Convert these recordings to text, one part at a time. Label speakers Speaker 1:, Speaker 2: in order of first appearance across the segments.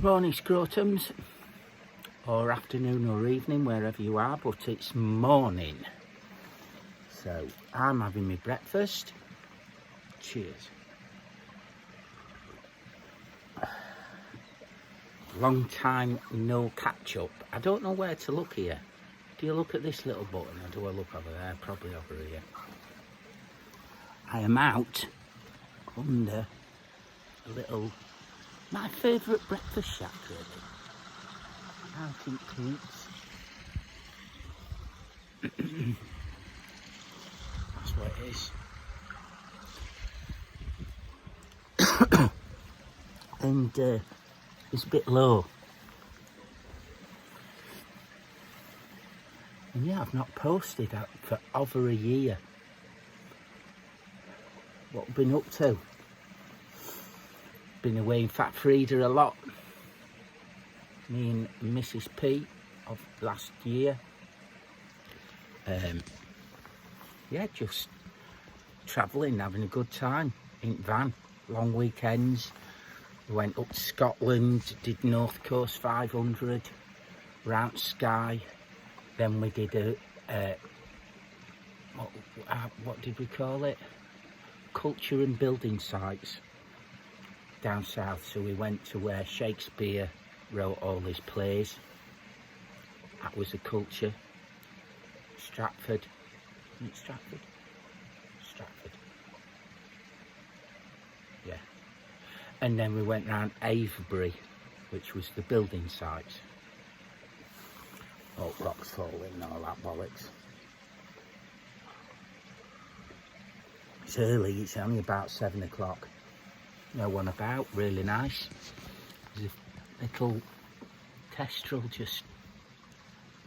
Speaker 1: Morning scrotums, or afternoon or evening, wherever you are, but it's morning. So I'm having my breakfast. Cheers. Long time no catch up. I don't know where to look here. Do you look at this little button or do I look over there? Probably over here. I am out under a little, my favourite breakfast shack really. Out in Cleats. That's what it is. And it's a bit low. And yeah, I've not posted that for over a year. What I've been up to? Been away in Fat Frida a lot. Me and Mrs. P of last year. Yeah, just travelling, having a good time in van, long weekends. We went up to Scotland, did North Coast 500, round Skye. Then we did what did we call it? Culture and building sites down south. So we went to where Shakespeare wrote all his plays. That was a culture. Stratford. Isn't it Stratford? Stratford. Yeah. And then we went round Avebury, which was the building sites. Oh, rocks falling and all that bollocks. It's early, it's only about 7 o'clock. No one about, really nice. There's a little kestrel just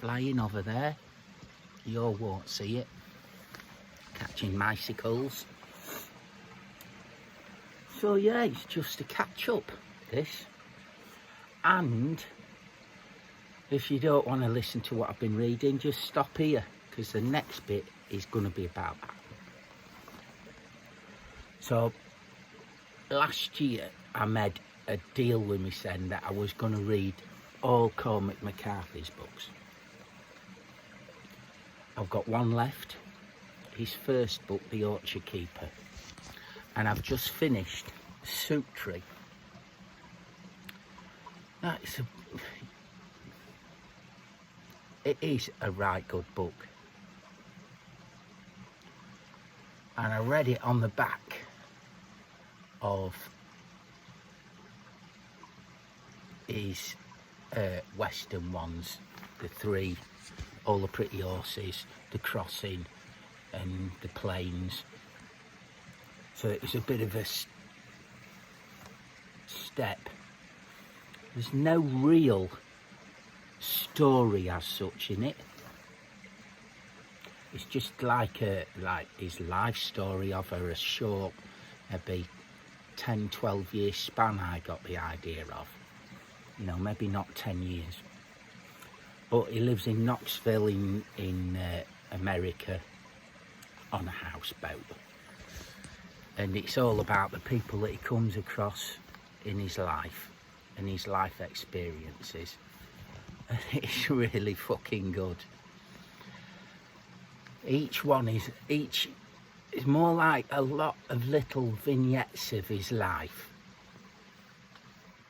Speaker 1: flying over there. You all won't see it. Catching icicles. So yeah, it's just a catch up, this. And if you don't want to listen to what I've been reading, just stop here, because the next bit is going to be about that. So last year I made a deal with my son that I was going to read all Cormac McCarthy's books. I've got one left, his first book, The Orchard Keeper, and I've just finished Suttree. Now, it is a right good book, and I read it on the back of his Western ones, the three, All the Pretty Horses, The Crossing and The Plains. So it was a bit of a step. There's no real story as such in it. It's just like his life story over a short, maybe 10-12 year span. I got the idea of, you know, maybe not 10 years, but he lives in Knoxville in America on a houseboat, and it's all about the people that he comes across in his life and his life experiences, and it's really fucking good. Each one is more like a lot of little vignettes of his life,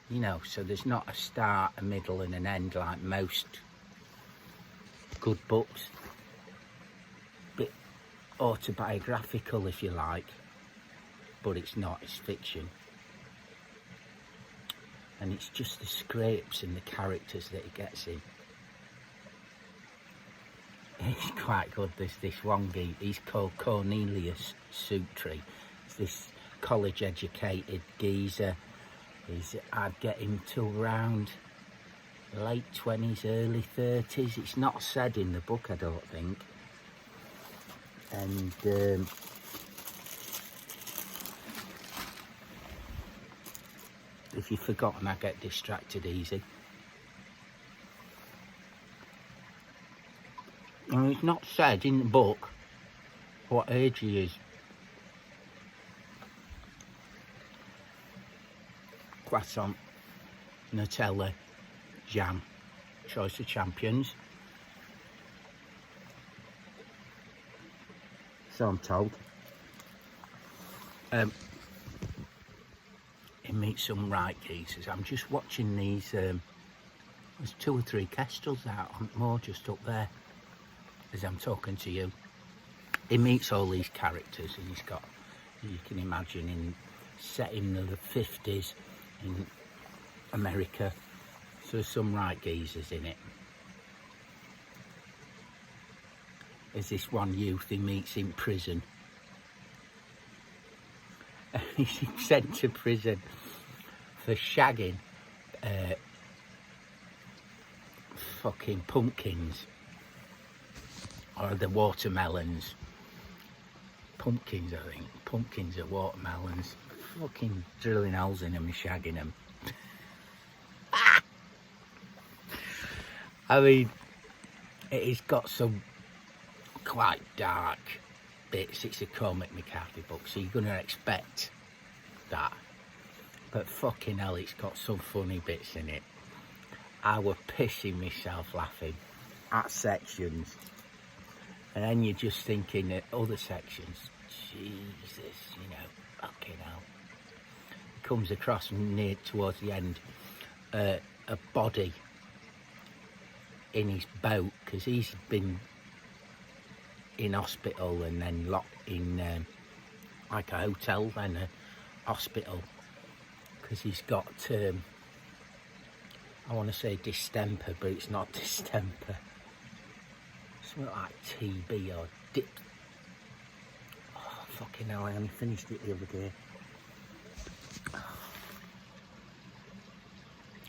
Speaker 1: you know, so there's not a start, a middle and an end like most good books. Bit autobiographical if you like, but it's not, it's fiction. And it's just the scrapes and the characters that he gets in. He's quite good, this one geek. He's called Cornelius Suttree. It's this college educated geezer. I'd get him to around late 20s, early 30s. It's not said in the book, I don't think. And if you've forgotten, I get distracted easy. And it's not said in the book what age he is. Croissant. Nutella jam, choice of champions. So I'm told. It meets some right geezers. I'm just watching these. There's 2 or 3 kestrels out on more just up there as I'm talking to you. He meets all these characters, and he's got, you can imagine, set in the 50s in America. So there's some right geezers in it. There's this one youth he meets in prison. He's sent to prison for shagging fucking pumpkins, or the watermelons. Pumpkins, I think. Pumpkins are watermelons. Fucking drilling holes in them and shagging them. I mean, it's got some quite dark bits. It's a Cormac McCarthy book, so you're going to expect that. But fucking hell, it's got some funny bits in it. I was pissing myself laughing at sections. And then you're just thinking at other sections, Jesus, you know, fucking hell. It comes across near towards the end, a body in his boat, because he's been in hospital and then locked in like a hotel, then a hospital, because he's got I want to say distemper, but it's not distemper, something like TB or dip. Oh fucking hell, I only finished it the other day.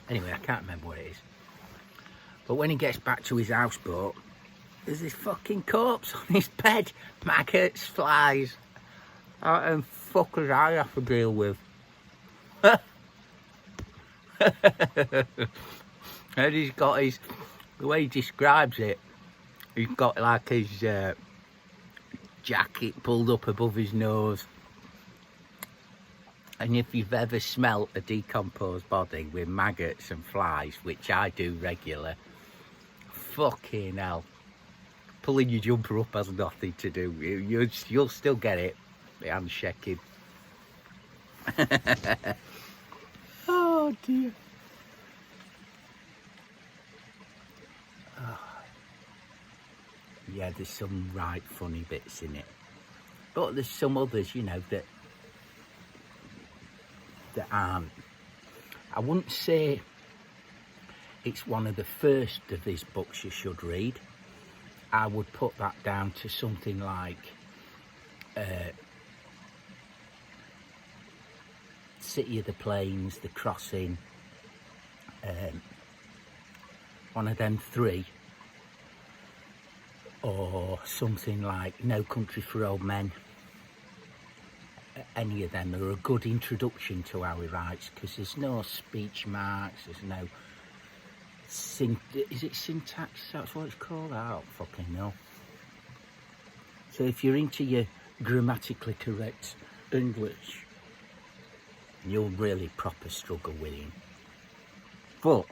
Speaker 1: Anyway, I can't remember what it is. But when he gets back to his houseboat, there's this fucking corpse on his bed. Maggots, flies, and fuckers I have to deal with. And he's got his, the way he describes it, he's got like his jacket pulled up above his nose. And if you've ever smelt a decomposed body with maggots and flies, which I do regular, fucking hell. Pulling your jumper up has nothing to do. You'll still get it. The hand's shaking. Oh dear. Oh. Yeah, there's some right funny bits in it. But there's some others, you know, that aren't. I wouldn't say it's one of the first of his books you should read. I would put that down to something like City of the Plains, The Crossing, one of them 3, or something like No Country for Old Men. Any of them are a good introduction to how he writes, because there's no speech marks, there's no is it syntax? That's what it's called? I don't fucking know. So if you're into your grammatically correct English, you'll really proper struggle with him. But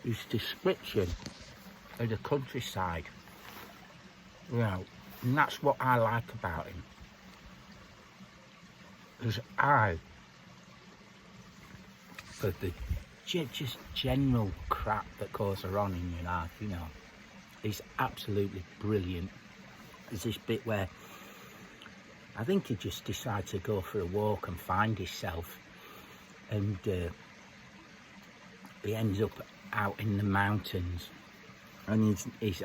Speaker 1: his description of the countryside, you know, and that's what I like about him. Because for the just general crap that goes on in your life, you know, is absolutely brilliant. There's this bit where I think he just decides to go for a walk and find himself, and he ends up out in the mountains, and he's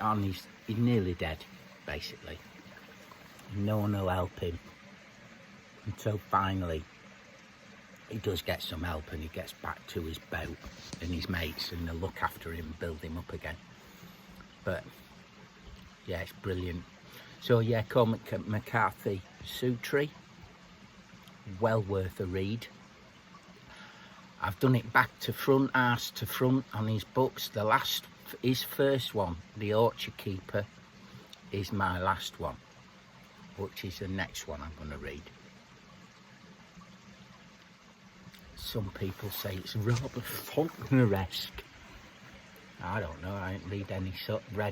Speaker 1: nearly dead, basically. No one will help him until finally he does get some help, and he gets back to his boat and his mates, and they'll look after him and build him up again. But yeah, it's brilliant. So yeah, Cormac McCarthy, Suttree, well worth a read. I've done it back to front, arse to front on his books. His first one, The Orchard Keeper, is my last one, which is the next one I'm going to read. some people say it's rather Faulkner-esque. I don't know, I ain't read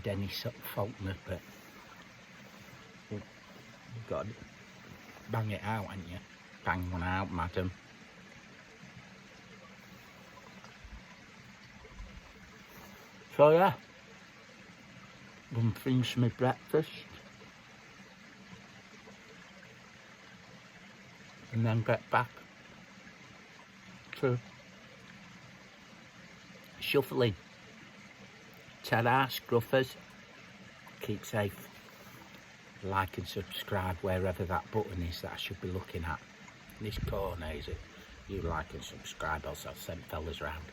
Speaker 1: any Faulkner, but you've got to bang it out, ain't you? Bang one out, madam. So yeah, I'm finish my breakfast and then get back to shuffling. Ta-da, scruffers. Keep safe. Like and subscribe wherever that button is that I should be looking at. This corner, is it? You like and subscribe, else I'll send fellas round.